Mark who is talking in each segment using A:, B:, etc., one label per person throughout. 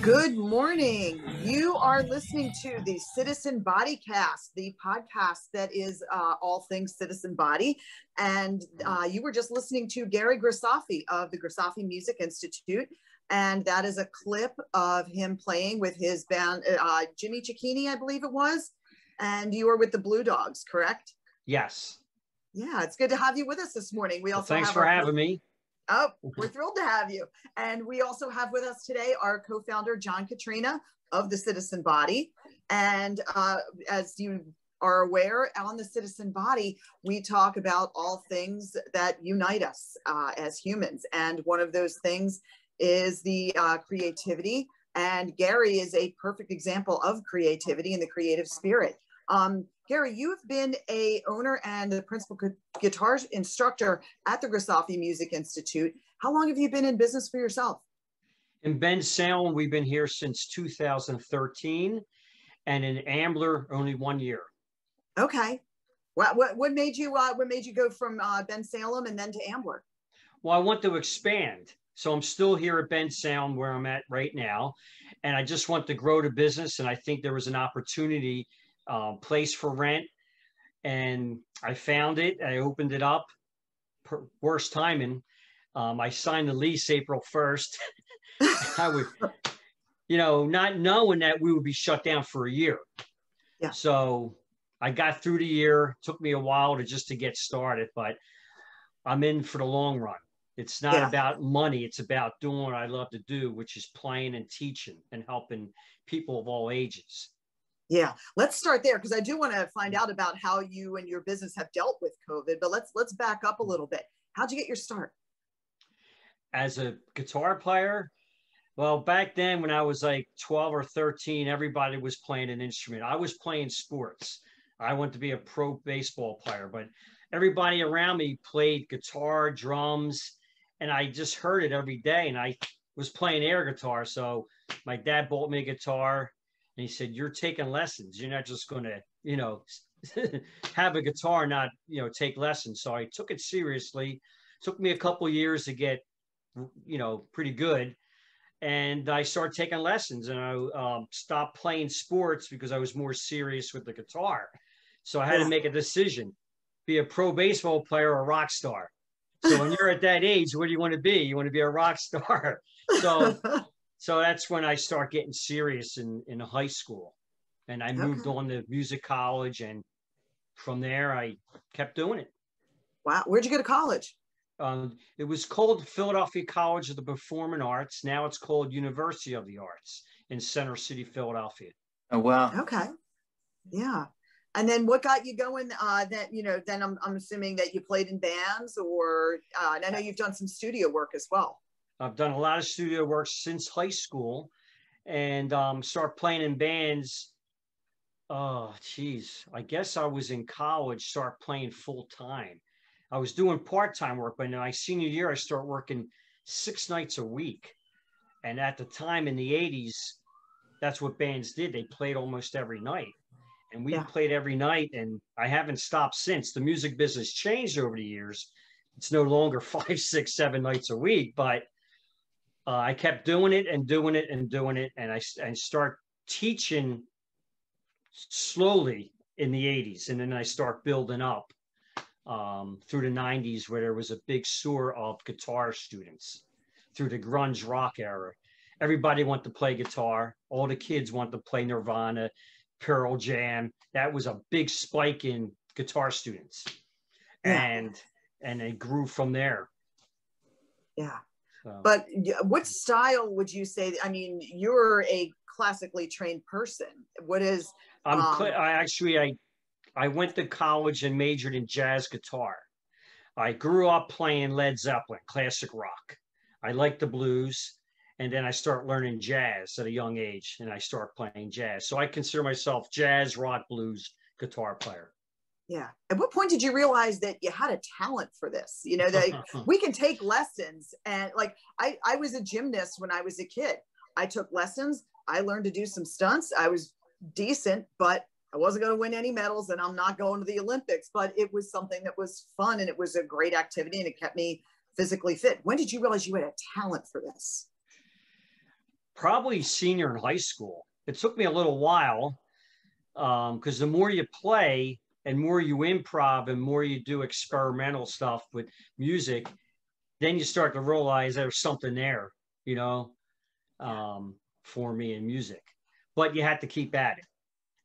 A: Good morning. You are listening to the Citizen Body Cast, the podcast that is all things Citizen Body. And you were just listening to Gary Grisafi of the Grisafi Music Institute. And that is a clip of him playing with his band, Jimmy Cicchini, I believe it was. And you were with the Blue Dogs, correct?
B: Yes.
A: Yeah, it's good to have you with us this morning. We also
B: thanks for having me.
A: Oh, we're thrilled to have you. And we also have with us today our co-founder, John Katrina of the Citizen Body. And as you are aware, on the Citizen Body, we talk about all things that unite us as humans. And one of those things is the creativity. And Gary is a perfect example of creativity and the creative spirit. Gary, you have been a owner and the principal guitar instructor at the Grisafi Music Institute. How long have you been in business for yourself?
B: In Bensalem, we've been here since 2013, and in Ambler, only 1 year.
A: Okay. What made you go from Bensalem and then to Ambler?
B: Well, I want to expand. So I'm still here at Bensalem where I'm at right now. And I just want to grow the business. And I think there was an opportunity place for rent, and I found it. I opened it up. Worst timing. I signed the lease April 1st. I would, not knowing that we would be shut down for a year.
A: Yeah.
B: So I got through the year. It took me a while to get started, but I'm in for the long run. It's not about money. It's about doing what I love to do, which is playing and teaching and helping people of all ages.
A: Yeah, let's start there because I do want to find out about how you and your business have dealt with COVID, but let's back up a little bit. How'd you get your start?
B: As a guitar player, well, back then when I was like 12 or 13, everybody was playing an instrument. I was playing sports. I wanted to be a pro baseball player, but everybody around me played guitar, drums, and I just heard it every day. And I was playing air guitar. So my dad bought me a guitar. And he said, "You're taking lessons. You're not just going to, have a guitar, not, take lessons." So I took it seriously. It took me a couple of years to get, pretty good. And I started taking lessons, and I stopped playing sports because I was more serious with the guitar. So I had to make a decision, be a pro baseball player or a rock star. So when you're at that age, what do you want to be? You want to be a rock star. So that's when I start getting serious in high school. And I moved on to music college. And from there, I kept doing it.
A: Wow. Where'd you go to college?
B: It was called Philadelphia College of the Performing Arts. Now it's called University of the Arts in Center City, Philadelphia.
C: Oh, wow.
A: Okay. Yeah. And then what got you going then I'm assuming that you played in bands or and I know you've done some studio work as well.
B: I've done a lot of studio work since high school and start playing in bands. Oh, geez. I guess I was in college, start playing full time. I was doing part-time work, but in my senior year, I start working 6 nights a week. And at the time in the 80s, that's what bands did. They played almost every night. And we played every night, and I haven't stopped since. The music business changed over the years. It's no longer 5, 6, 7 nights a week, but I kept doing it and doing it and doing it. And I start teaching slowly in the 80s. And then I start building up through the 90s where there was a big soar of guitar students through the grunge rock era. Everybody wanted to play guitar. All the kids wanted to play Nirvana, Pearl Jam. That was a big spike in guitar students. And it grew from there.
A: Yeah. But what style would you say? I mean, you're a classically trained person. What is?
B: I went to college and majored in jazz guitar. I grew up playing Led Zeppelin, classic rock. I liked the blues, and then I start learning jazz at a young age, and I start playing jazz. So I consider myself jazz, rock, blues guitar player.
A: Yeah. At what point did you realize that you had a talent for this? That we can take lessons. And like, I was a gymnast when I was a kid. I took lessons. I learned to do some stunts. I was decent, but I wasn't going to win any medals, and I'm not going to the Olympics, but it was something that was fun, and it was a great activity, and it kept me physically fit. When did you realize you had a talent for this?
B: probably senior in high school. It took me a little while because the more you play and more you improv and more you do experimental stuff with music, then you start to realize there's something there, you know, for me in music. But you have to keep at it,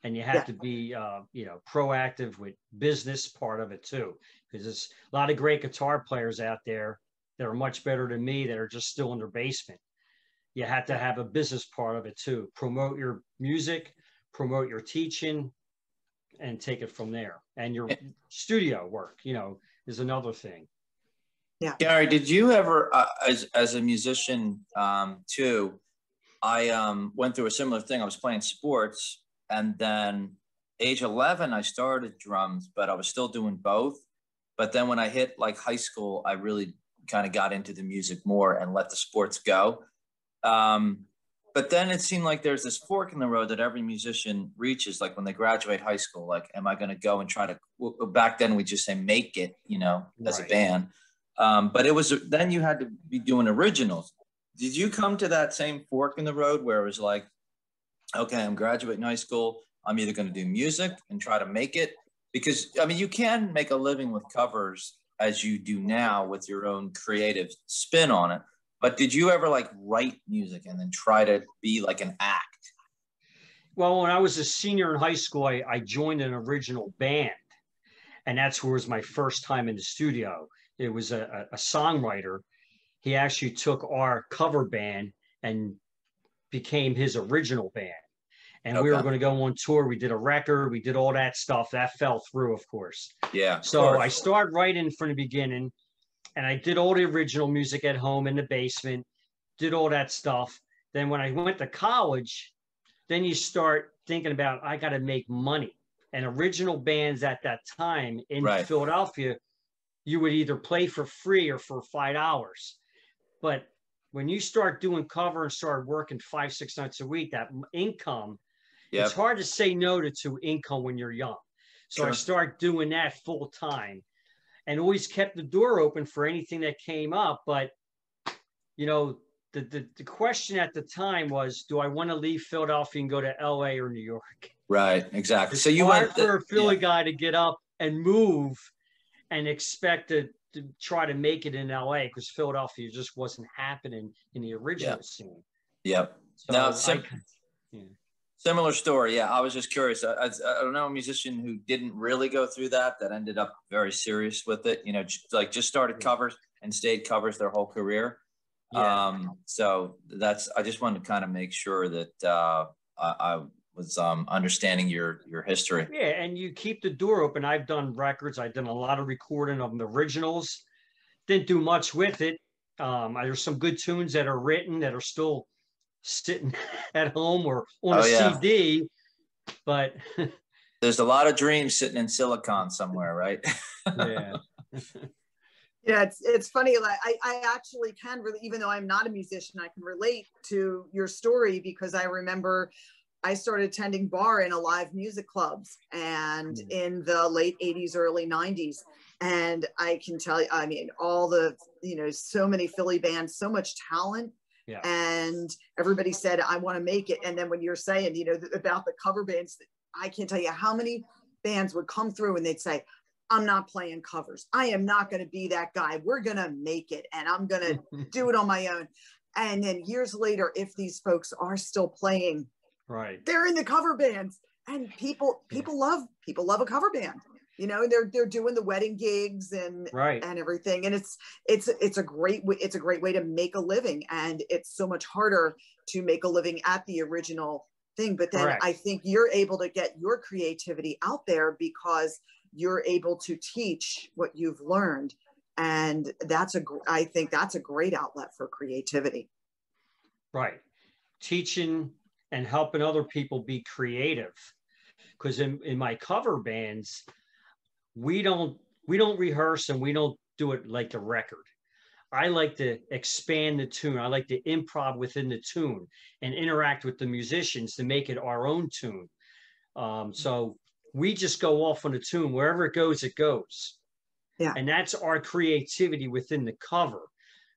B: and you have to be, you know, proactive with business part of it too, because there's a lot of great guitar players out there that are much better than me that are just still in their basement. You have to have a business part of it too. Promote your music, promote your teaching, and take it from there. And your studio work, you know, is another thing.
C: Yeah. Gary, did you ever, as a musician too, I went through a similar thing. I was playing sports, and then age 11, I started drums, but I was still doing both. But then when I hit like high school, I really kind of got into the music more and let the sports go. But then it seemed like there's this fork in the road that every musician reaches, like when they graduate high school, like, am I going to go and try to, back then we just say make it, you know, as a band. But it was, then you had to be doing originals. Did you come to that same fork in the road where it was like, okay, I'm graduating high school, I'm either going to do music and try to make it? Because, I mean, you can make a living with covers as you do now with your own creative spin on it. But did you ever like write music and then try to be like an act?
B: Well, when I was a senior in high school, I joined an original band, and that's where was my first time in the studio. It was a songwriter. He actually took our cover band and became his original band. And we were going to go on tour. We did a record. We did all that stuff. That fell through, of course.
C: Yeah.
B: So I started writing from the beginning, and I did all the original music at home in the basement, did all that stuff. Then when I went to college, then you start thinking about, I got to make money. And original bands at that time in Philadelphia, you would either play for free or for $5. But when you start doing cover and start working 5-6 nights a week, that income, it's hard to say no to income when you're young. So I started doing that full time, and always kept the door open for anything that came up. But, you know, the question at the time was, do I want to leave Philadelphia and go to LA or New York?
C: Right, exactly.
B: It's so you hard for a Philly guy to get up and move and expect to try to make it in LA, because Philadelphia just wasn't happening in the original scene.
C: Yep.
B: So
C: now, similar story. Yeah, I was just curious. I don't know a musician who didn't really go through that ended up very serious with it. You know, just started covers and stayed covers their whole career. So I just wanted to kind of make sure that I was understanding your history.
B: Yeah, and you keep the door open. I've done records. I've done a lot of recording of the originals. Didn't do much with it. There's some good tunes that are written that are still sitting at home or on a CD, but
C: there's a lot of dreams sitting in silicon somewhere, right?
B: Yeah.
A: Yeah, it's funny. Like I actually can really, even though I'm not a musician, I can relate to your story, because I remember I started attending bar and live music clubs, and in the late 80s, early 90s. And I can tell you, I mean, all the, you know, so many Philly bands, so much talent.
B: Yeah.
A: And everybody said, I want to make it. And then when you're saying, you know, about the cover bands, I can't tell you how many bands would come through and they'd say, I'm not playing covers. I am not going to be that guy. We're going to make it, and I'm going to do it on my own. And then years later, if these folks are still playing, they're in the cover bands, and people love a cover band. You know, they're doing the wedding gigs and everything, and it's a great way to make a living, and it's so much harder to make a living at the original thing. But then I think you're able to get your creativity out there because you're able to teach what you've learned, and I think that's a great outlet for creativity. Right,
B: teaching and helping other people be creative, because in my cover bands, we don't rehearse and we don't do it like the record. I like to expand the tune. I like to improv within the tune and interact with the musicians to make it our own tune. So we just go off on a tune. Wherever it goes, it goes.
A: Yeah.
B: And that's our creativity within the cover.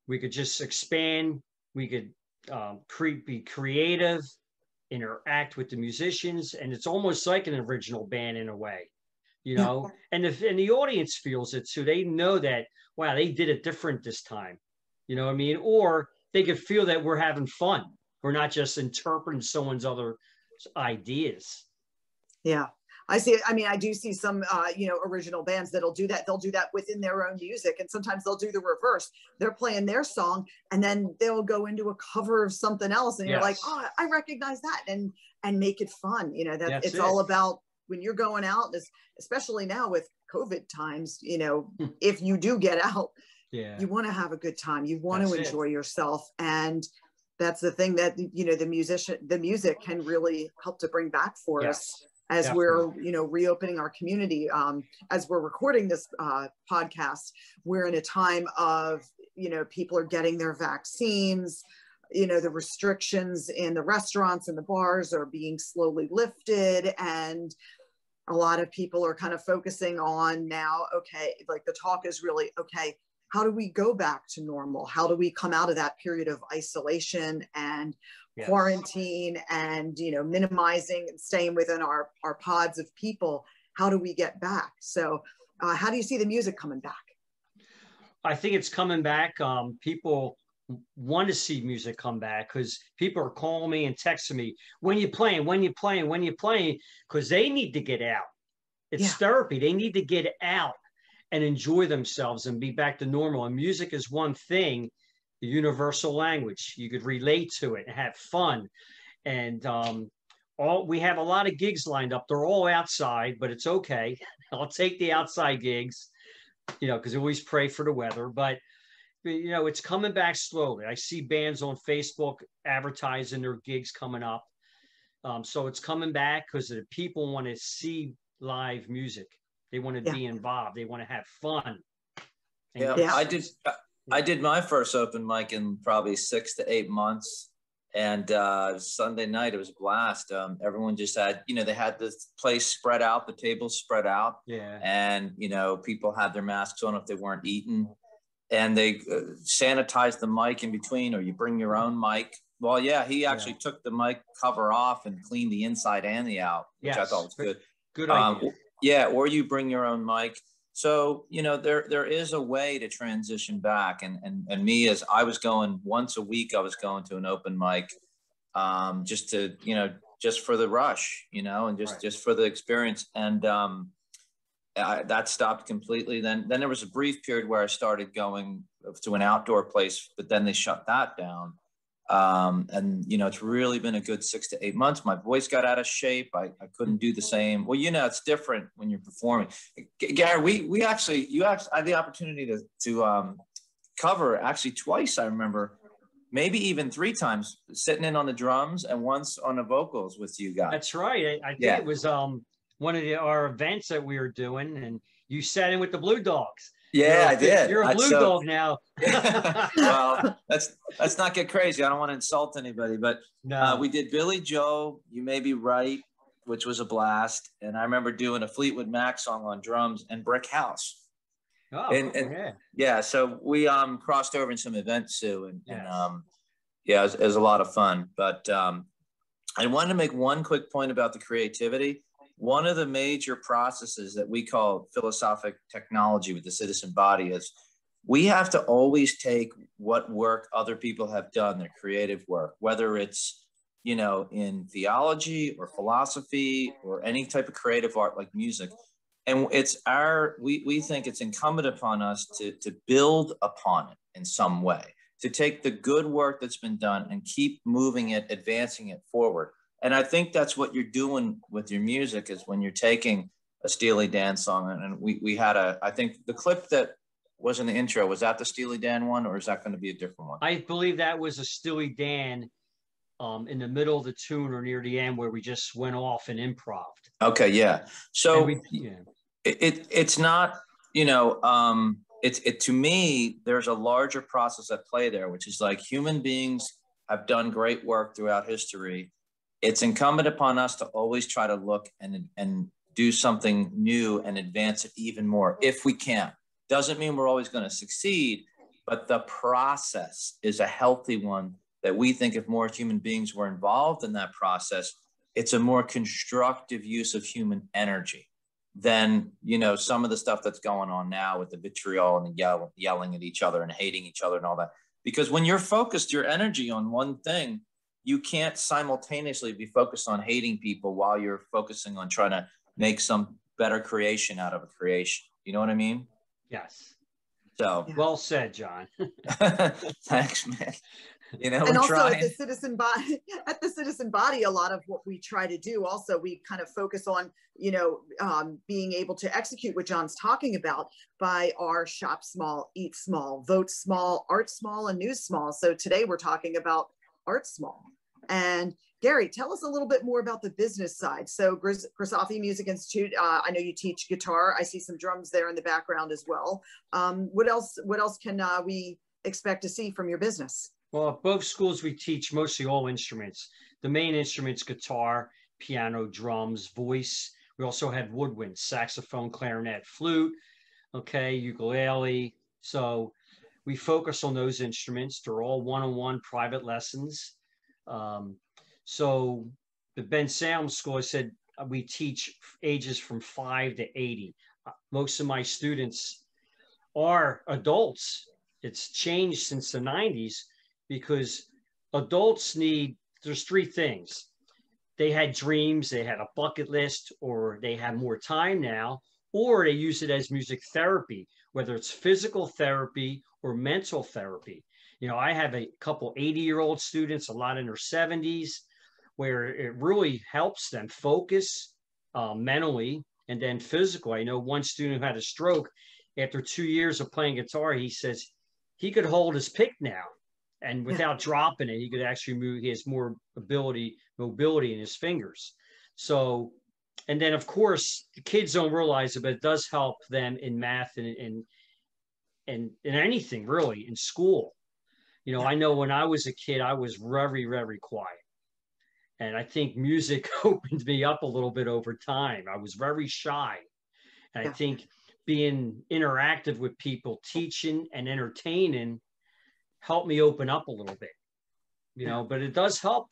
B: We could just expand. We could be creative, interact with the musicians, and it's almost like an original band in a way, you know. And the audience feels it too. They know that, wow, they did it different this time, you know what I mean? Or they could feel that we're having fun. We're not just interpreting someone's other ideas.
A: Yeah. I see. I mean, I do see some, you know, original bands that'll do that. They'll do that within their own music. And sometimes they'll do the reverse. They're playing their song and then they'll go into a cover of something else. And you're like, oh, I recognize that, and make it fun. You know, that it's all about when you're going out, especially now with COVID times, you know, if you do get out, you want to have a good time. You want to enjoy yourself. And that's the thing that, you know, the music can really help to bring back for us. As we're, you know, reopening our community, as we're recording this podcast, we're in a time of, you know, people are getting their vaccines, you know, the restrictions in the restaurants and the bars are being slowly lifted. And a lot of people are kind of focusing on now, okay, like the talk is really, okay, how do we go back to normal? How do we come out of that period of isolation and quarantine and, you know, minimizing and staying within our pods of people? How do we get back? So how do you see the music coming back?
B: I think it's coming back. People want to see music come back because people are calling me and texting me, when you playing, because they need to get out. It's therapy. They need to get out and enjoy themselves and be back to normal. And music is one thing, the universal language. You could relate to it and have fun. And we have a lot of gigs lined up. They're all outside, but it's okay. I'll take the outside gigs, you know, because I always pray for the weather. But, you know, it's coming back slowly. I see bands on Facebook advertising their gigs coming up. So it's coming back because the people want to see live music. They want to be involved. They want to have fun.
C: I did my first open mic in probably 6 to 8 months. And Sunday night, it was a blast. Everyone just had, you know, they had the place spread out, the tables spread out. And, you know, people had their masks on if they weren't eating. And they sanitized the mic in between, or you bring your own mic. Well, he actually took the mic cover off and cleaned the inside and the out, which I thought was good.
B: Good idea.
C: Or you bring your own mic. So, you know, there is a way to transition back. And me, as I was going once a week, I was going to an open mic just to, you know, just for the rush, you know, and just for the experience. And that stopped completely. Then there was a brief period where I started going to an outdoor place, but then they shut that down. And, you know, it's really been a good 6 to 8 months. My voice got out of shape. I couldn't do the same. Well, you know, it's different when you're performing. Gary, I had the opportunity to cover actually twice. I remember maybe even 3 times sitting in on the drums and once on the vocals with you guys.
B: That's right. I think it was one of our events that we were doing, and you sat in with the Blue Dogs.
C: Yeah, I did.
B: You're a blue dog now.
C: Well, let's not get crazy. I don't want to insult anybody, but we did Billy Joe, You May Be Right, which was a blast. And I remember doing a Fleetwood Mac song on drums and Brick House. So we crossed over in some events too. It was a lot of fun. But I wanted to make one quick point about the creativity. One of the major processes that we call philosophic technology with the citizen body is we have to always take what work other people have done, their creative work, whether it's, you know, in theology or philosophy or any type of creative art like music. And it's we think it's incumbent upon us to build upon it in some way, to take the good work that's been done and keep moving it, advancing it forward. And I think that's what you're doing with your music, is when you're taking a Steely Dan song. And we had I think the clip that was in the intro, was that the Steely Dan one, or is that going to be a different one?
B: I believe that was a Steely Dan in the middle of the tune or near the end, where we just went off and improv.
C: Okay. Yeah. So it's not, you know, to me, there's a larger process at play there, which is like human beings have done great work throughout history. It's incumbent upon us to always try to look and do something new and advance it even more if we can. Doesn't mean we're always going to succeed, but the process is a healthy one that we think if more human beings were involved in that process, it's a more constructive use of human energy than, you know, some of the stuff that's going on now with the vitriol and the yelling at each other and hating each other and all that. Because when you're focused your energy on one thing, you can't simultaneously be focused on hating people while you're focusing on trying to make some better creation out of a creation. You know what I mean?
B: Yes.
C: So
B: well said, John.
C: Thanks, man. You know,
A: and also
C: trying.
A: at the citizen body, a lot of what we try to do also, we kind of focus on, you know, being able to execute what John's talking about by our shop small, eat small, vote small, art small, and news small. So today we're talking about art small. And Gary, tell us a little bit more about the business side. So Grisafi Music Institute, I know you teach guitar. I see some drums there in the background as well. What else can we expect to see from your business?
B: Well, at both schools, we teach mostly all instruments. The main instruments, guitar, piano, drums, voice. We also have woodwind, saxophone, clarinet, flute, okay, ukulele. So we focus on those instruments. They're all one-on-one private lessons. So the Ben Salem School, I said, we teach ages from 5 to 80. Most of my students are adults. It's changed since the 90s. Because adults there's three things. They had dreams, they had a bucket list, or they have more time now, or they use it as music therapy, whether it's physical therapy or mental therapy. You know, I have a couple 80-year-old students, a lot in their 70s, where it really helps them focus mentally and then physically. I know one student who had a stroke. After 2 years of playing guitar, he says he could hold his pick now. And without dropping it, he could actually move. He has more mobility in his fingers. So, and then of course, the kids don't realize it, but it does help them in math and in anything really in school. You know, I know when I was a kid, I was very, very quiet. And I think music opened me up a little bit over time. I was very shy. And I think being interactive with people, teaching and entertaining, helped me open up a little bit, you know, but it does help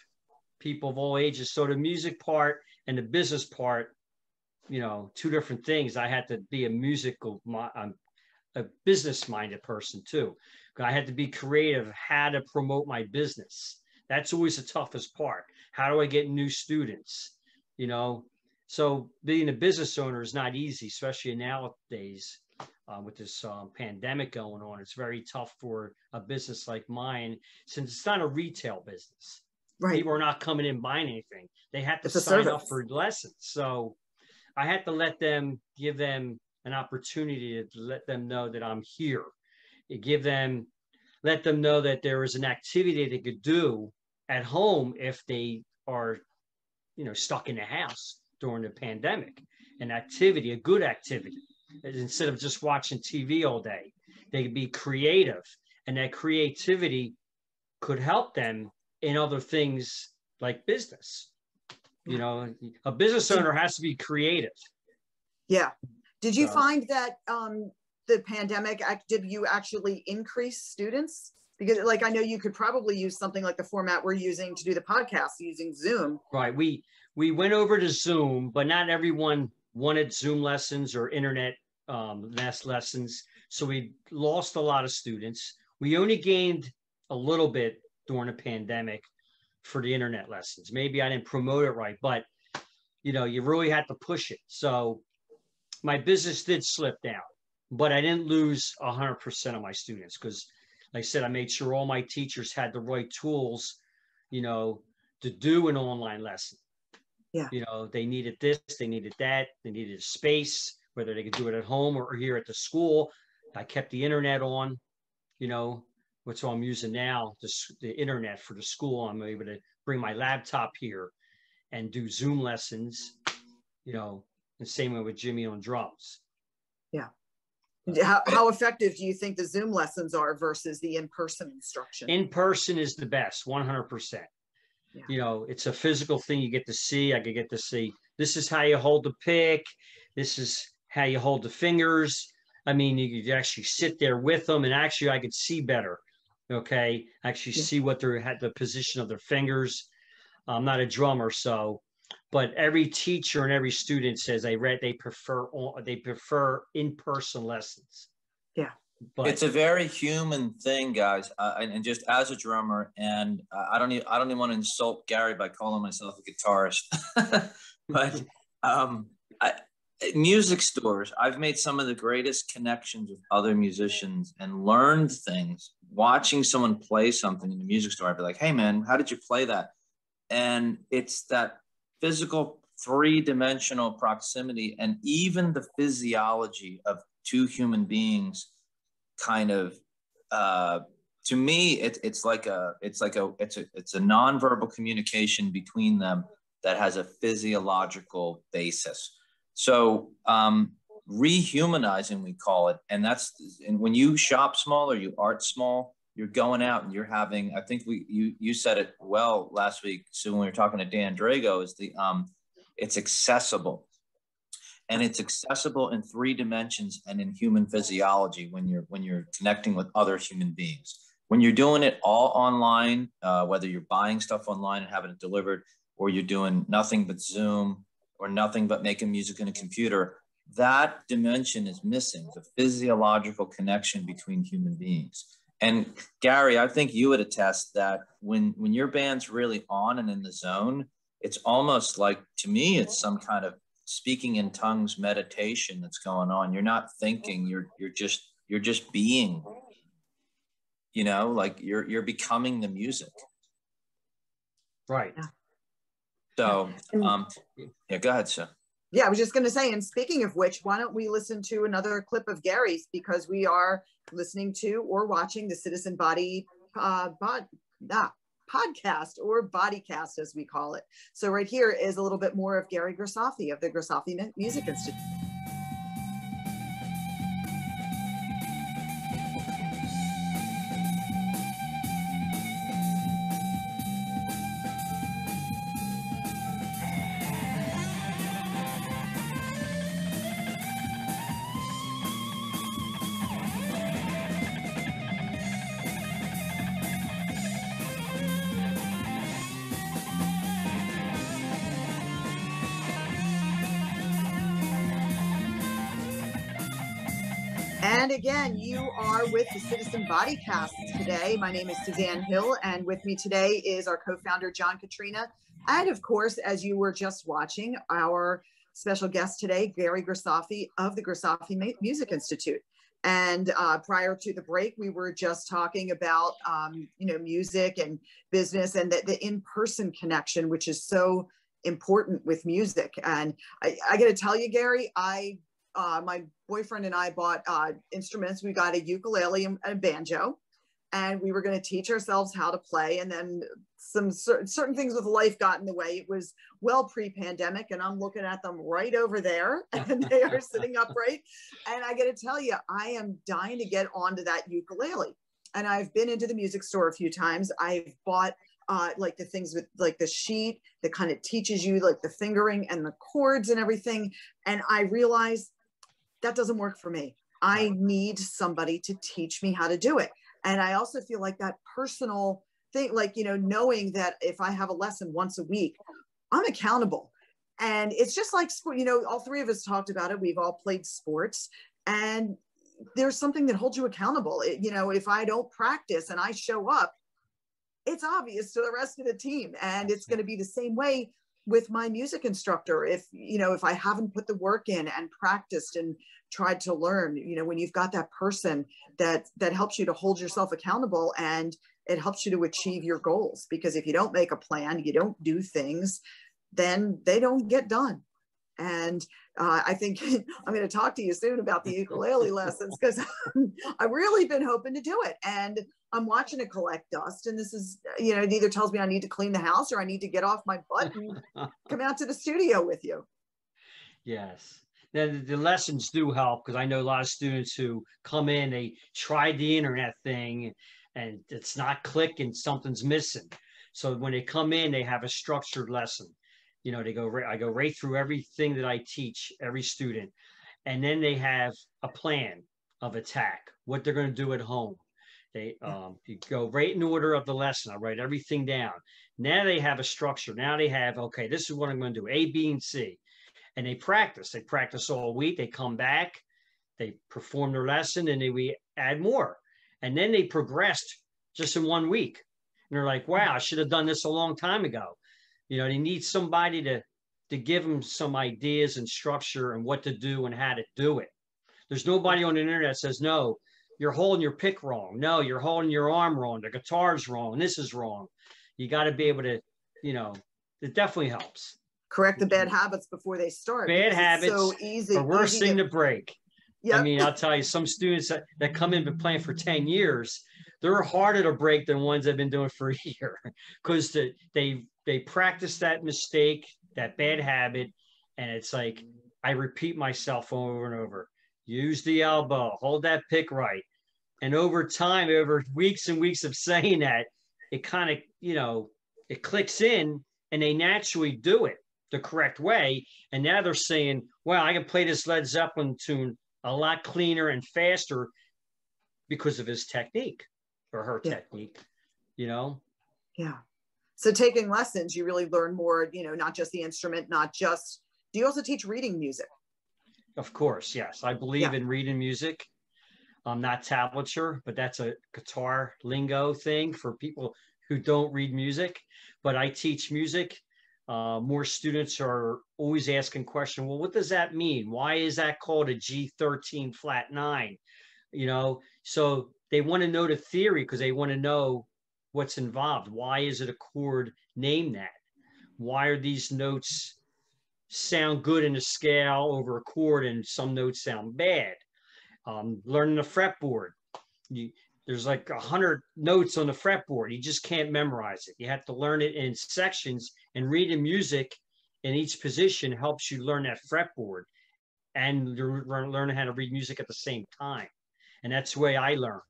B: people of all ages. So the music part and the business part, you know, two different things. I had to be a business-minded person too. I had to be creative, how to promote my business. That's always the toughest part. How do I get new students? You know, so being a business owner is not easy, especially nowadays. With this pandemic going on, it's very tough for a business like mine, since it's not a retail business. Right. People are not coming in buying anything. They have to sign up for lessons. So I had to give them an opportunity to let them know that I'm here. Let them know that there is an activity they could do at home if they are, you know, stuck in the house during the pandemic. An activity, a good activity. Instead of just watching TV all day, they could be creative, and that creativity could help them in other things like business. You know, a business owner has to be creative.
A: Yeah. Did you find that the pandemic, did you actually increase students? Because like, I know you could probably use something like the format we're using to do the podcast using Zoom.
B: Right. We went over to Zoom, but not everyone wanted Zoom lessons or internet lessons. So we lost a lot of students. We only gained a little bit during the pandemic for the internet lessons. Maybe I didn't promote it right, but you know, you really had to push it. So my business did slip down, but I didn't lose 100% of my students, because like I said, I made sure all my teachers had the right tools, you know, to do an online lesson. Yeah. You know, they needed this, they needed that, they needed a space, whether they could do it at home or here at the school. I kept the internet on, you know, which I'm using now, the internet for the school. I'm able to bring my laptop here and do Zoom lessons, you know, the same way with Jimmy on drums.
A: Yeah. How effective do you think the Zoom lessons are versus the in-person instruction?
B: In-person is the best, 100%. Yeah. You know, it's a physical thing you get to see. I could get to see, this is how you hold the pick. This is how you hold the fingers. I mean, you could actually sit there with them, and actually I could see better Okay, actually
A: Yeah.
B: see what they're had the position of their fingers. I'm not a drummer, so, but every teacher and every student says they prefer in-person lessons.
A: Yeah.
B: But
C: It's a very human thing, guys. And just as a drummer, and I don't even want to insult Gary by calling myself a guitarist, but um, I, music stores, I've made some of the greatest connections with other musicians and learned things watching someone play something in the music store. I'd be like, hey man, how did you play that? And it's that physical three-dimensional proximity and even the physiology of two human beings kind of to me it's a nonverbal communication between them that has a physiological basis. So rehumanizing, we call it. And when you shop small or you art small, you're going out and you're having, I think you said it well last week, so when we were talking to Dan Drago, is it's accessible. And it's accessible in three dimensions and in human physiology when you're connecting with other human beings. When you're doing it all online, whether you're buying stuff online and having it delivered, or you're doing nothing but Zoom or nothing but making music in a computer, that dimension is missing, the physiological connection between human beings. And Gary, I think you would attest that when your band's really on and in the zone, it's almost like, to me, it's some kind of speaking in tongues meditation that's going on. You're not thinking, you're just being, like you're becoming the music.
B: right.
C: So yeah, go ahead, sir.
A: Yeah, I was just going to say, and speaking of which, why don't we listen to another clip of Gary's, because we are listening to or watching the Citizen Body podcast, or bodycast as we call it. So right here is a little bit more of Gary Grisafi of the Grisafi Music Institute. And again, you are with the Citizen Bodycast today. My name is Suzanne Hill, and with me today is our co-founder, John Katrina. And of course, as you were just watching, our special guest today, Gary Grisafi of the Grisafi Music Institute. And prior to the break, we were just talking about, music and business and the in-person connection, which is so important with music. And I got to tell you, Gary, my boyfriend and I bought instruments. We got a ukulele and a banjo, and we were going to teach ourselves how to play. And then some certain things with life got in the way. It was well pre-pandemic, and I'm looking at them right over there, and they are sitting upright. And I got to tell you, I am dying to get onto that ukulele. And I've been into the music store a few times. I've bought like the things with like the sheet that kind of teaches you like the fingering and the chords and everything. And I realized that doesn't work for me. I need somebody to teach me how to do it. And I also feel like that personal thing, like, knowing that if I have a lesson once a week, I'm accountable. And it's just like, all three of us talked about it. We've all played sports, and there's something that holds you accountable. If I don't practice and I show up, it's obvious to the rest of the team. And it's going to be the same way with my music instructor. If I haven't put the work in and practiced and tried to learn, when you've got that person that helps you to hold yourself accountable, and it helps you to achieve your goals. Because if you don't make a plan, you don't do things, then they don't get done. And I think I'm going to talk to you soon about the ukulele lessons, because I've really been hoping to do it. And I'm watching it collect dust. And this is, it either tells me I need to clean the house or I need to get off my butt and come out to the studio with you.
B: Yes. Then the lessons do help, because I know a lot of students who come in, they tried the internet thing and it's not clicking, something's missing. So when they come in, they have a structured lesson. I go right through everything that I teach every student. And then they have a plan of attack, what they're going to do at home. You go right in order of the lesson. I write everything down. Now they have a structure. Now they have, okay, this is what I'm going to do, A, B, and C. And they practice. They practice all week. They come back, they perform their lesson, and we add more. And then they progressed just in 1 week. And they're like, wow, I should have done this a long time ago. You know, they need somebody to give them some ideas and structure and what to do and how to do it. There's nobody on the internet that says, no, you're holding your pick wrong. No, you're holding your arm wrong. The guitar's wrong. This is wrong. You got to be able to, you know, it definitely helps.
A: Correct the bad habits before they start.
B: Bad habits
A: so easy,
B: are worst thing to break.
A: Yep.
B: I mean, I'll tell you, some students that come in and playing for 10 years, they're harder to break than ones that have been doing for a year, because they practice that mistake, that bad habit, and it's like, I repeat myself over and over. Use the elbow, hold that pick right. And over time, over weeks and weeks of saying that, it kind of, you know, it clicks in and they naturally do it the correct way. And now they're saying, wow, I can play this Led Zeppelin tune a lot cleaner and faster because of his technique or her technique, you know?
A: Yeah. So taking lessons, you really learn more, you know, not just the instrument, not just, do you also teach reading music?
B: Of course, yes. I believe in reading music. Not tablature, but that's a guitar lingo thing for people who don't read music. But I teach music. More students are always asking questions. Well, what does that mean? Why is that called a G13 flat 9? You know, so they want to know the theory because they want to know what's involved. Why is it a chord named that? Why are these notes sound good in a scale over a chord and some notes sound bad? Learning the fretboard. There's like 100 notes on the fretboard. You just can't memorize it. You have to learn it in sections, and reading music in each position helps you learn that fretboard and learn how to read music at the same time. And that's the way I learned.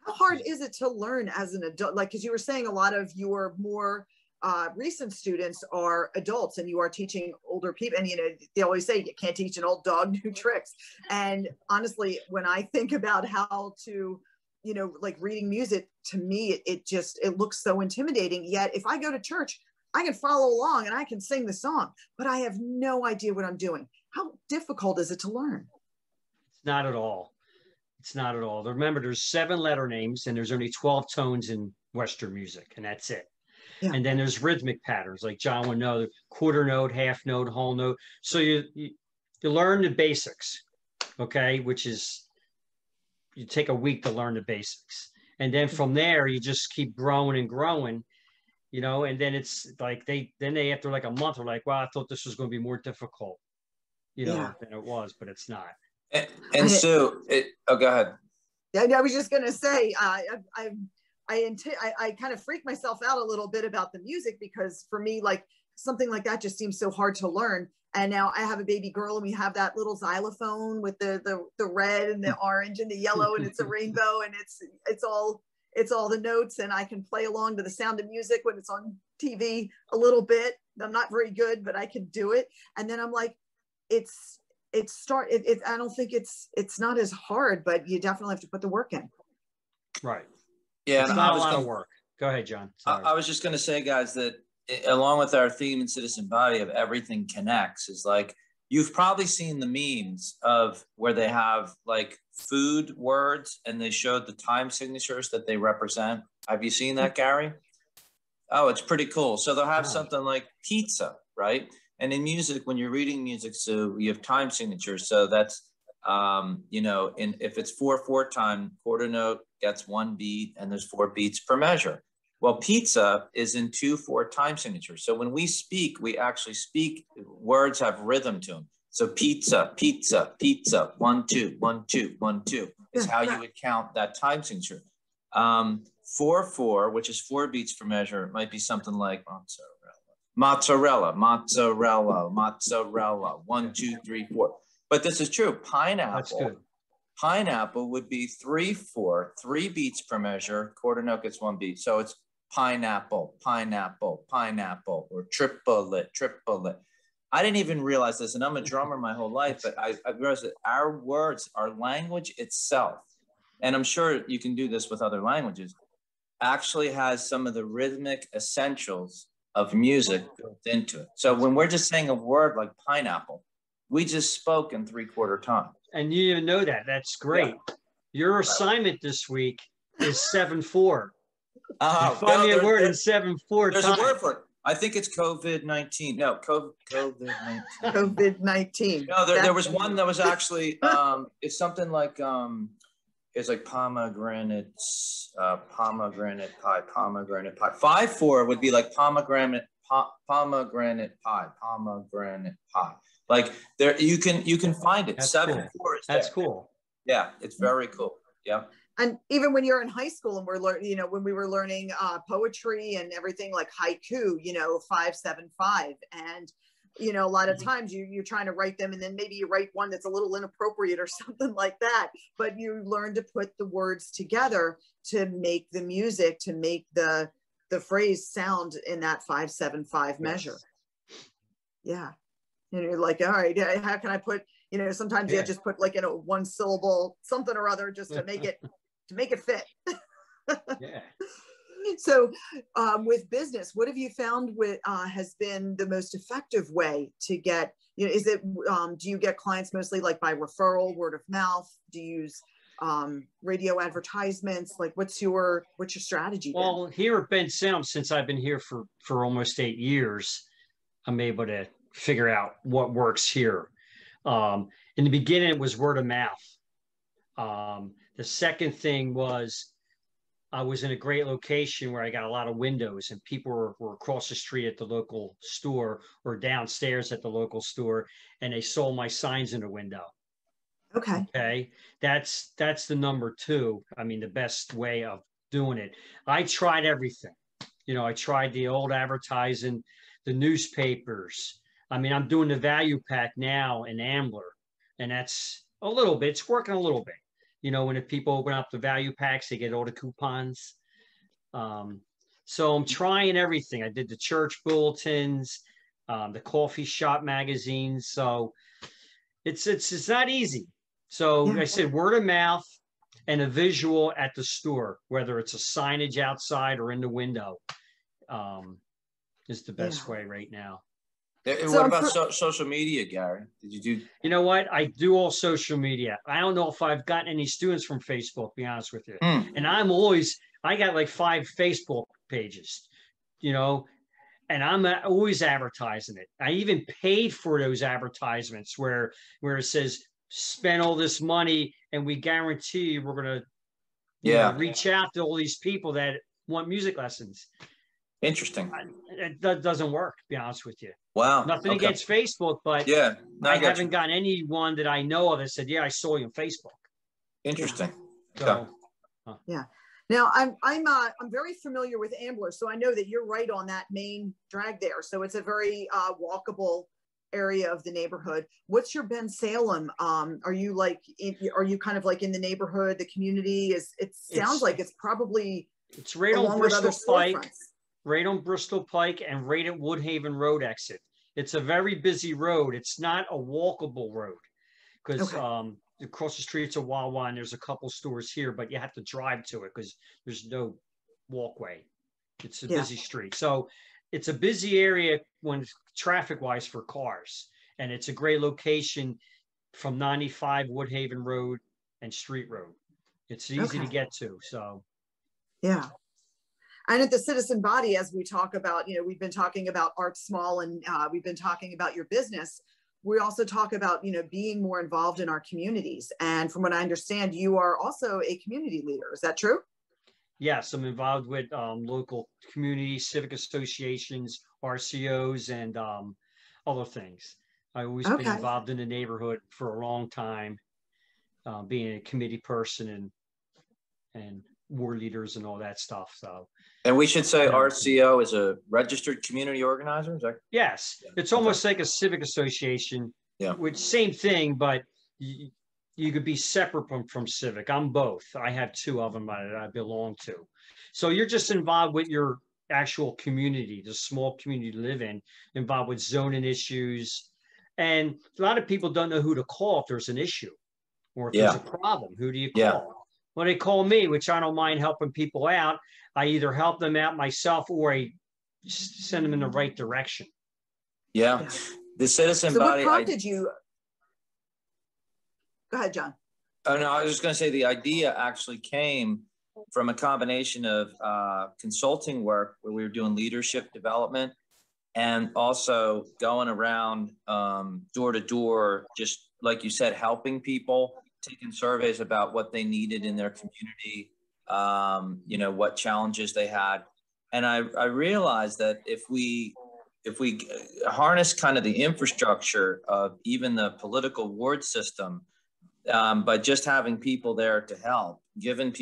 A: How hard is it to learn as an adult? Like, because you were saying a lot of your more recent students are adults and you are teaching older people, and you know they always say you can't teach an old dog new tricks. And honestly, when I think about how to, you know, like reading music, to me it looks so intimidating. Yet if I go to church, I can follow along and I can sing the song, but I have no idea what I'm doing. How difficult is it to learn?
B: It's not at all. It's not at all. Remember, there's 7 letter names and there's only 12 tones in Western music, and that's it. Yeah. And then there's rhythmic patterns, like John would know, quarter note, half note, whole note. So you learn the basics, okay, which is, you take a week to learn the basics. And then from there, you just keep growing and growing, you know, and then it's like they after like a month are like, wow, I thought this was going to be more difficult, you know, than it was, but it's not.
C: And so, go ahead.
A: Yeah, I was just going to say, I kind of freak myself out a little bit about the music, because for me, like something like that just seems so hard to learn. And now I have a baby girl and we have that little xylophone with the red and the orange and the yellow, and it's a rainbow, and it's all the notes, and I can play along to the Sound of Music when it's on TV a little bit. I'm not very good, but I can do it. And then I'm like, I don't think it's not as hard, but you definitely have to put the work in.
B: Right.
C: Yeah,
B: it's not a lot of work. Go ahead, John.
C: I was just going to say, guys, that along with our theme in Citizen Body of everything connects, is like, you've probably seen the memes of where they have like food words and they showed the time signatures that they represent. Have you seen that, Gary? Oh, it's pretty cool. So they'll have something like pizza, right? And in music, when you're reading music, so you have time signatures. So that's, you know, if it's 4/4 time, quarter note gets 1 beat, and there's 4 beats per measure. Well, pizza is in 2/4 time signatures. So when we speak, we actually speak, words have rhythm to them. So pizza, pizza, pizza, 1, 2, 1, 2, 1, 2 is how you would count that time signature. 4/4, which is 4 beats per measure, it might be something like mozzarella, mozzarella, mozzarella, 1, 2, 3, 4. But this is true. Pineapple. That's good. Pineapple would be 3/4, 3 beats per measure. Quarter note gets 1 beat. So it's pineapple, pineapple, pineapple, or triplet, triplet. I didn't even realize this, and I'm a drummer my whole life, but I realized that our words, our language itself and I'm sure you can do this with other languages, actually has some of the rhythmic essentials of music built into it. So when we're just saying a word like pineapple, we just spoke in 3/4 time.
B: And you even know that. That's great. Yeah. Your assignment this week is 7/4. Find me a word in 7/4.
C: There's a word for it. I think it's COVID-19. No, COVID-19.
A: COVID-19.
C: No, there was one that was actually, it's something like, it's like pomegranate pie. 5/4 would be like pomegranate pie. Like there, you can find it.
B: That's
C: 7/4
B: cool.
C: is
B: That's
C: there.
B: cool.
C: Yeah, it's very cool. Yeah.
A: And even when you're in high school and we're learning, you know, when we were learning poetry and everything like haiku, you know, 5/7/5, and you know, a lot of times you're trying to write them, and then maybe you write one that's a little inappropriate or something like that. But you learn to put the words together to make the music, to make the phrase sound in that 5/7/5 measure. Yeah. And you're like, all right, how can I put, you know, sometimes you just put like, you know, one syllable, something or other, just to make it fit.
B: Yeah.
A: So with business, what have you found has been the most effective way to get, you know, is it, do you get clients mostly like by referral, word of mouth? Do you use radio advertisements? Like what's your strategy?
B: Well, here at Ben Sound, since I've been here for almost 8 years, I'm able to figure out what works here. In the beginning, it was word of mouth. The second thing was I was in a great location where I got a lot of windows, and people were across the street at the local store or downstairs at the local store, and they saw my signs in the window. Okay. That's the number 2. I mean, the best way of doing it. I tried everything. You know, I tried the old advertising, the newspapers. I mean, I'm doing the value pack now in Ambler, and that's a little bit, it's working a little bit. You know, when if people open up the value packs, they get all the coupons. So I'm trying everything. I did the church bulletins, the coffee shop magazines. So it's not easy. So I said word of mouth and a visual at the store, whether it's a signage outside or in the window, is the best way right now.
C: What about social media, Gary? Did you do?
B: You know what? I do all social media. I don't know if I've gotten any students from Facebook, to be honest with you. And I got like 5 Facebook pages, you know, and I'm always advertising it. I even paid for those advertisements where it says, spend all this money and we guarantee we're going to reach out to all these people that want music lessons.
C: Interesting.
B: It doesn't work, to be honest with you.
C: Wow.
B: Nothing against Facebook, but I haven't got anyone that I know of that said, yeah, I saw you on Facebook.
C: Interesting.
B: So,
A: yeah. Now I'm very familiar with Ambler, so I know that you're right on that main drag there. So it's a very walkable area of the neighborhood. What's your Ben Salem? Are you kind of like in the neighborhood, the community? It sounds like it's probably
B: right on Bristol Pike. Right on Bristol Pike and right at Woodhaven Road exit. It's a very busy road. It's not a walkable road because across the street's a Wawa and there's a couple stores here, but you have to drive to it because there's no walkway. It's a busy street. So it's a busy area when traffic-wise for cars. And it's a great location from 95 Woodhaven Road and Street Road. It's easy to get to. So
A: yeah. And at the citizen body, as we talk about, you know, we've been talking about Art Small and we've been talking about your business. We also talk about, you know, being more involved in our communities. And from what I understand, you are also a community leader. Is that true?
B: Yes, I'm involved with local community, civic associations, RCOs, and other things. I've always been involved in the neighborhood for a long time, being a committee person and war leaders and all that stuff. So.
C: And we should say RCO is a registered community organizer? Is that?
B: Yes, it's almost like a civic association, which same thing, but you could be separate from civic. I'm both. I have 2 of them that I belong to. So you're just involved with your actual community, the small community you live in, involved with zoning issues. And a lot of people don't know who to call if there's an issue or if there's a problem. Who do you call? Well, they call me, which I don't mind helping people out. I either help them out myself or I send them in the right direction.
C: Yeah. The citizen
A: So
C: body.
A: what prompted you? Go ahead, John.
C: Oh, no, I was just going to say the idea actually came from a combination of consulting work where we were doing leadership development and also going around door to door, just like you said, helping people, taking surveys about what they needed in their community, you know, what challenges they had. And I realized that if we harness kind of the infrastructure of even the political ward system, by just having people there to help, giving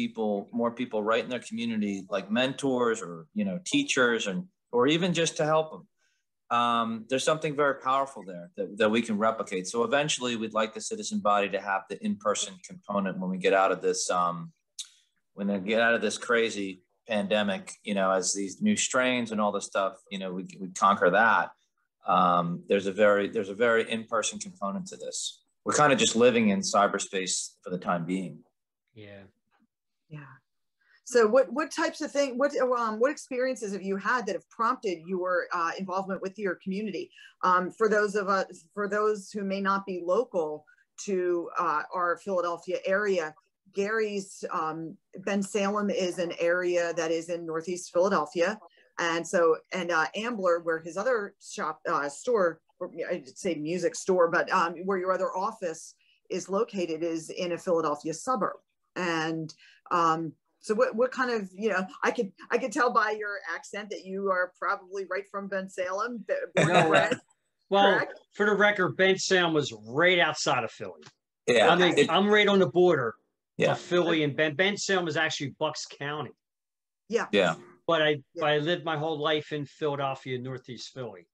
C: more people right in their community, like mentors or, you know, teachers, or even just to help them. There's something very powerful there that we can replicate. So eventually we'd like the citizen body to have the in-person component when we get out of this, when they get out of this crazy pandemic, you know, as these new strains and all this stuff, you know, we conquer that. There's a very in-person component to this. We're kind of just living in cyberspace for the time being.
B: Yeah.
A: Yeah. So what types of things, what experiences have you had that have prompted your involvement with your community? For those who may not be local to our Philadelphia area, Gary's Bensalem is an area that is in Northeast Philadelphia. And so, Ambler, where his other store, or I'd say music store, but where your other office is located is in a Philadelphia suburb. And so what kind of, you know, I could tell by your accent that you are probably right from Bensalem.
B: Well, for the record, Bensalem was right outside of Philly.
C: Yeah.
B: I mean, I'm right on the border of Philly, and Bensalem is actually Bucks County.
A: Yeah.
C: Yeah.
B: But I lived my whole life in Philadelphia, Northeast Philly.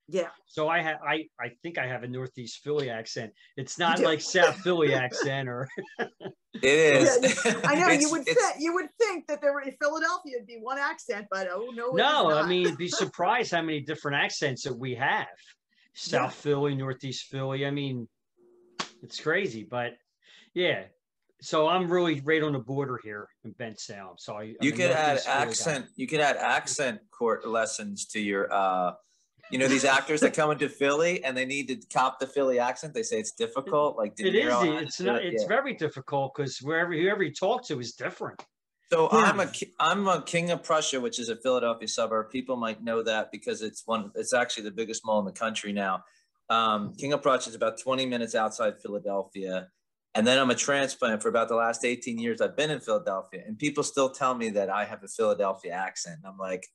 A: Yeah.
B: So I think I have a Northeast Philly accent. It's not like South Philly accent or.
C: It is.
A: Yeah, I know you would think that there in Philadelphia would be one accent, but oh no.
B: No, I mean, you'd be surprised how many different accents that we have. South Philly, Northeast Philly. I mean, it's crazy, but yeah. So I'm really right on the border here in Bensalem. So
C: you could add accent. You could add accent court lessons to your. You know, these actors that come into Philly and they need to cop the Philly accent. They say it's difficult. Like
B: it is. It's not. It's very difficult because whoever you talk to is different.
C: So I'm a King of Prussia, which is a Philadelphia suburb. People might know that because it's actually the biggest mall in the country now. King of Prussia is about 20 minutes outside Philadelphia. And then I'm a transplant for about the last 18 years. I've been in Philadelphia, and people still tell me that I have a Philadelphia accent. I'm like,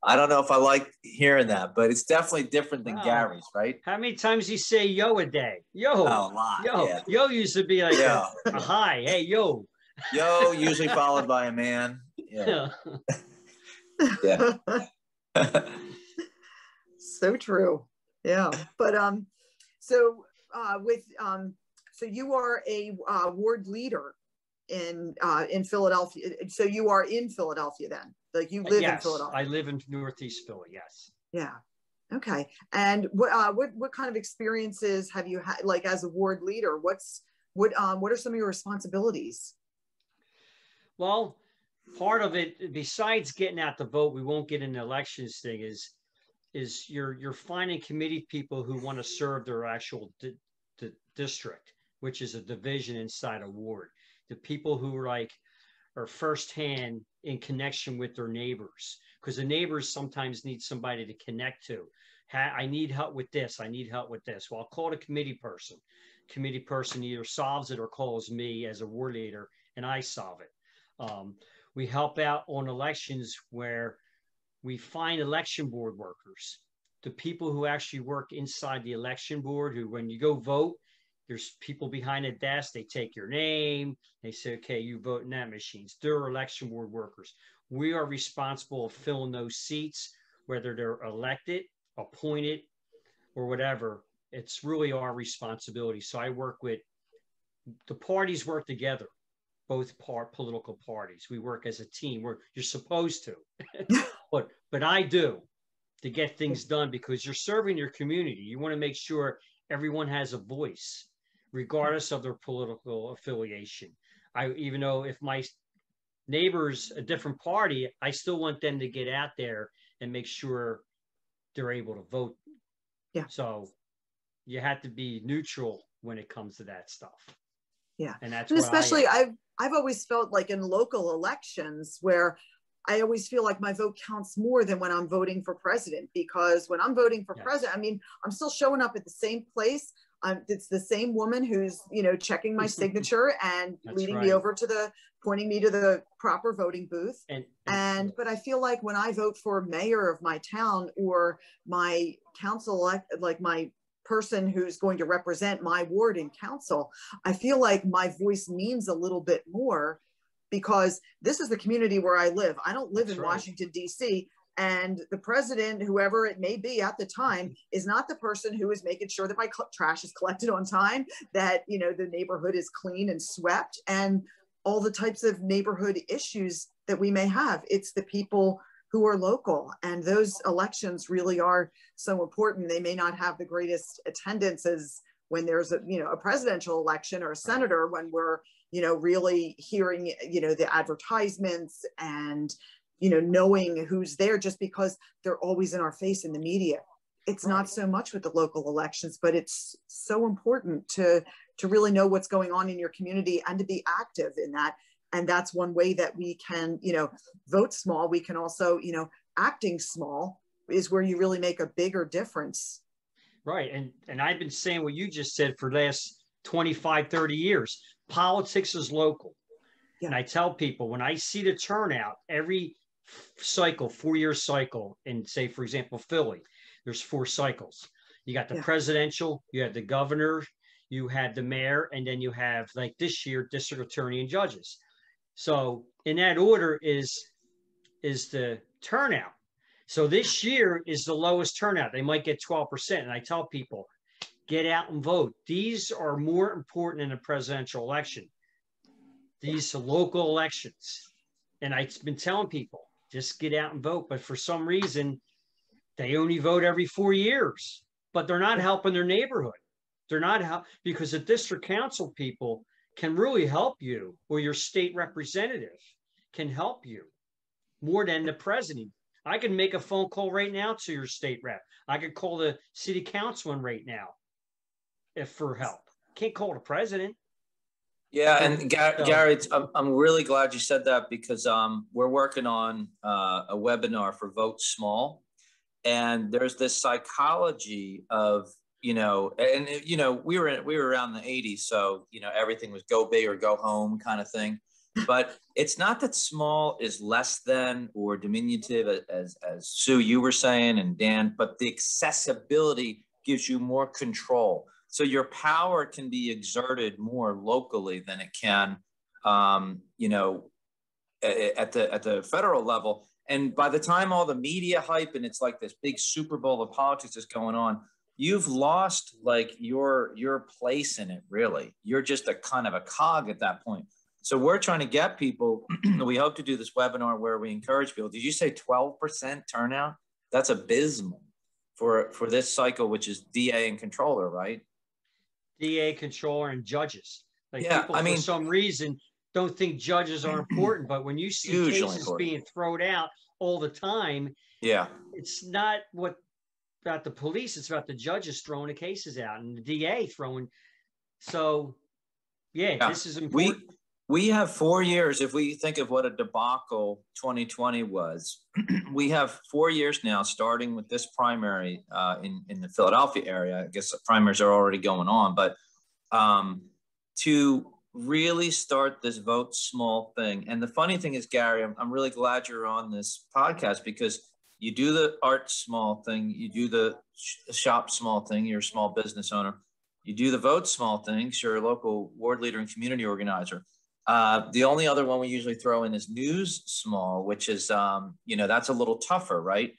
C: I don't know if I like hearing that, but it's definitely different than Gary's, right?
B: How many times do you say yo a day? Yo.
C: Oh, a lot.
B: Yo. Yeah. Yo used to be like a hi. Hey, yo.
C: Yo, usually followed by a man. Yeah. Yeah.
A: So true. Yeah. But so you are a ward leader in Philadelphia. So you are in Philadelphia then? Like you live in Philadelphia?
B: I live in Northeast Philly, yes.
A: Yeah. Okay. And what kind of experiences have you had, like as a ward leader? What are some of your responsibilities?
B: Well, part of it, besides getting out the vote, we won't get in the elections thing, is you're finding committee people who want to serve their actual district, which is a division inside a ward. The people who are firsthand in connection with their neighbors, because the neighbors sometimes need somebody to connect to. I need help with this. I need help with this. Well, I'll call the committee person. Committee person either solves it or calls me as a ward leader, and I solve it. We help out on elections where we find election board workers, the people who actually work inside the election board, who when you go vote, there's people behind a desk, they take your name, they say, okay, you vote in that machine. They're election board workers. We are responsible for filling those seats, whether they're elected, appointed, or whatever. It's really our responsibility. So I work with, the parties work together, both political parties. We work as a team. You're supposed to, but I do, to get things done, because you're serving your community. You want to make sure everyone has a voice, regardless of their political affiliation. Even though if my neighbor's a different party, I still want them to get out there and make sure they're able to vote.
A: Yeah.
B: So you have to be neutral when it comes to that stuff.
A: Yeah.
B: And that's
A: and
B: what
A: especially I've always felt like in local elections where I always feel like my vote counts more than when I'm voting for president, because when I'm voting for president, I mean, I'm still showing up at the same place. It's the same woman who's, checking my signature and leading me over to pointing me to the proper voting booth. But I feel like when I vote for mayor of my town or my council, like my person who's going to represent my ward in council, I feel like my voice means a little bit more, because this is the community where I live. I don't live in Washington, D.C., and the president, whoever it may be at the time, is not the person who is making sure that my trash is collected on time, that, the neighborhood is clean and swept, and all the types of neighborhood issues that we may have. It's the people who are local, and those elections really are so important. They may not have the greatest attendance as when there's a presidential election or a senator, when we're, really hearing, the advertisements and, knowing who's there, just because they're always in our face in the media. It's not so much with the local elections, but it's so important to really know what's going on in your community and to be active in that. And that's one way that we can, vote small. We can also, acting small is where you really make a bigger difference.
B: Right. And I've been saying what you just said for the last 25, 30 years. Politics is local. Yeah. And I tell people, when I see the turnout, every cycle, 4-year cycle, in, say, for example, Philly, there's 4 cycles. You got the presidential, you had the governor, you had the mayor, and then you have, like this year, district attorney and judges. So in that order is the turnout. So this year is the lowest turnout. They might get 12%. And I tell people, get out and vote. These are more important than a presidential election. These are local elections. And I've been telling people, just get out and vote. But for some reason, they only vote every 4 years. But they're not helping their neighborhood. They're not because the district council people can really help you, or your state representative can help you more than the president. I can make a phone call right now to your state rep. I could call the city councilman right now for help. Can't call the president.
C: Yeah, and Gary, I'm really glad you said that, because we're working on a webinar for Vote Small, and there's this psychology of, we were around the 80s, so everything was go big or go home kind of thing. But it's not that small is less than or diminutive, as Sue, you were saying, and Dan, but the accessibility gives you more control. So your power can be exerted more locally than it can, at the federal level. And by the time all the media hype and it's like this big Super Bowl of politics is going on, you've lost like your place in it, really. You're just a kind of a cog at that point. So we're trying to get people, we hope to do this webinar where we encourage people. Did you say 12% turnout? That's abysmal for this cycle, which is DA and controller, right?
B: DA, controller, and judges. Like, people, for some reason, don't think judges are important, but when you see cases being thrown out all the time, it's not about the police, it's about the judges throwing the cases out and the DA throwing. So, this is important.
C: We have 4 years. If we think of what a debacle 2020 was, we have 4 years now, starting with this primary in the Philadelphia area. I guess the primaries are already going on, but to really start this vote small thing. And the funny thing is, Gary, I'm really glad you're on this podcast, because you do the art small thing, you do the shop small thing, you're a small business owner, you do the vote small things, you're a local ward leader and community organizer. The only other one we usually throw in is news small, which is, that's a little tougher, right?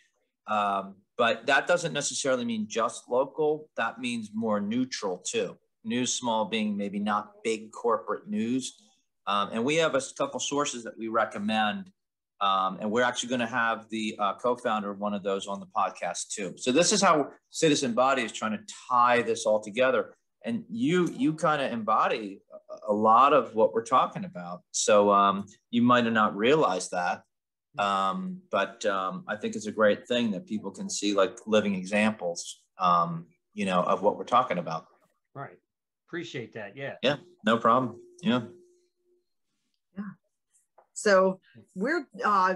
C: But that doesn't necessarily mean just local. That means more neutral too. News small being maybe not big corporate news. And we have a couple sources that we recommend. And we're actually going to have the co-founder of one of those on the podcast too. So this is how Citizen Body is trying to tie this all together. and you kind of embody a lot of what we're talking about. So you might have not realized that, but I think it's a great thing that people can see like living examples, you know, of what we're talking about.
B: Right. Appreciate that. Yeah.
C: Yeah, no problem. Yeah.
A: So we're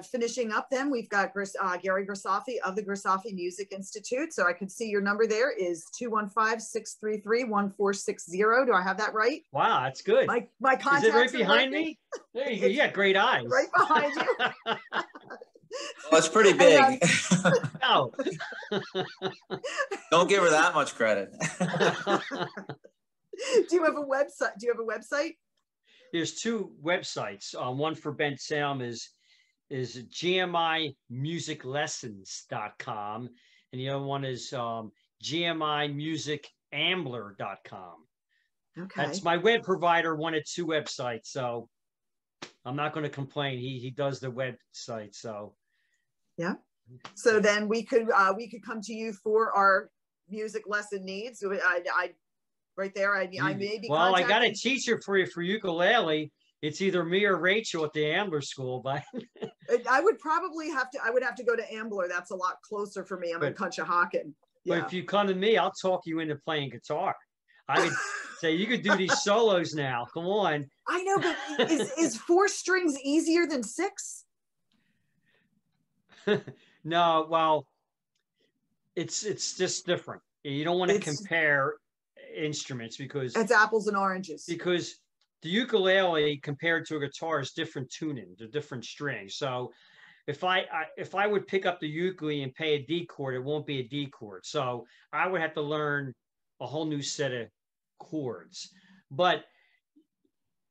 A: finishing up then. We've got Gary Grisafi of the Grisafi Music Institute. So I can see your number there is 215-633-1460. Do I have that right?
B: Wow, that's good.
A: My contacts
B: is it right behind me? There you go. You got great eyes.
A: Right behind you.
C: Well, it's pretty big.
B: Oh.
C: Don't give her that much credit.
A: Do you have a website?
B: There's two websites. One for Ben Salem is gmimusiklessons.com, and the other one is gmimusicambler.com.
A: Okay.
B: That's my web provider, wanted two websites, so I'm not going to complain. He does the website, so
A: yeah. So then we could come to you for our music lesson needs. I right there. I may be.
B: Well, I got a teacher for you for ukulele. It's either me or Rachel at the Ambler School, but
A: I would have to go to Ambler. That's a lot closer for me. I'm in Conshohocken.
B: But if you come to me, I'll talk you into playing guitar. I could say you could do these solos now. Come on.
A: I know, but is 4 strings easier than 6?
B: No, well, it's just different. You don't want to compare instruments because
A: it's apples and oranges.
B: Because the ukulele compared to a guitar is different tuning, they're different strings. So if I would pick up the ukulele and play a D chord, it won't be a D chord. So I would have to learn a whole new set of chords. But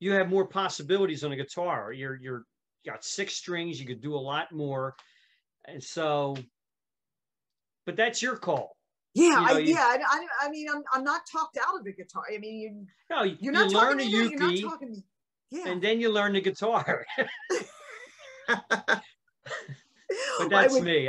B: you have more possibilities on a guitar. You got 6 strings, you could do a lot more. And so, but that's your call.
A: Yeah, I mean, I'm not talked out of the guitar. I mean, you're not
B: learn
A: talking
B: the
A: to me. You're
B: ukulele,
A: not talking to me. Yeah.
B: And then you learn the guitar. But that's me.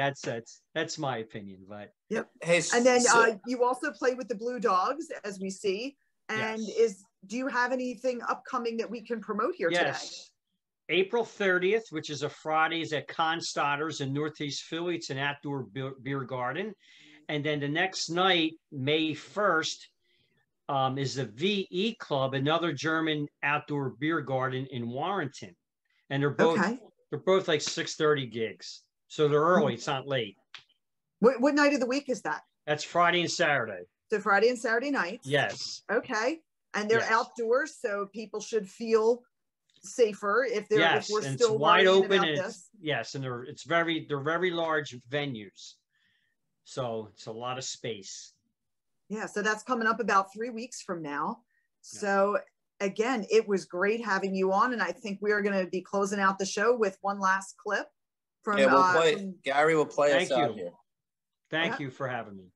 B: That's my opinion. But
A: yep.
C: Hey,
A: and then you also play with the Blue Dogs, as we see. And
B: yes.
A: Do you have anything upcoming that we can promote here today?
B: April 30th, which is a Friday, is at Constadter's in Northeast Philly. It's an outdoor beer garden. And then the next night, May 1st, is the VE Club, another German outdoor beer garden in Warrenton. And they're both like 6:30 gigs. So they're early, it's not late.
A: What night of the week is that?
B: That's Friday and Saturday.
A: So Friday and Saturday nights.
B: Yes.
A: Okay. And they're outdoors, so people should feel safer if we're still
B: wide open
A: about this.
B: And they're very large venues. So it's a lot of space.
A: Yeah, so that's coming up about 3 weeks from now. So again, it was great having you on, and I think we are going to be closing out the show with one last clip from.
C: Gary will play us out here.
B: Thank you for having me.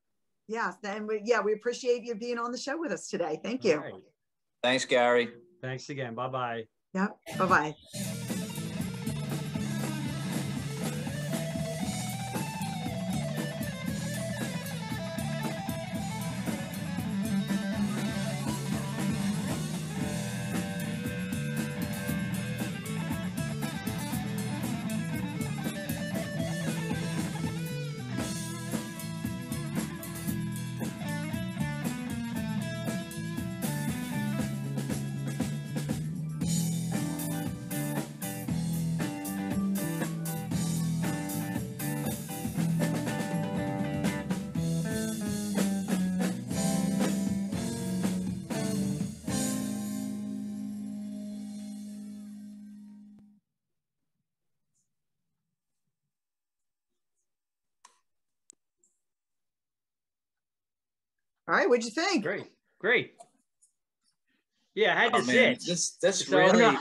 A: Yeah, and we appreciate you being on the show with us today. Thank you.
C: Right. Thanks, Gary.
B: Thanks again. Bye-bye.
A: Yep. Bye-bye. All right, what'd you think?
B: Great. Yeah, I had to sit.
C: This really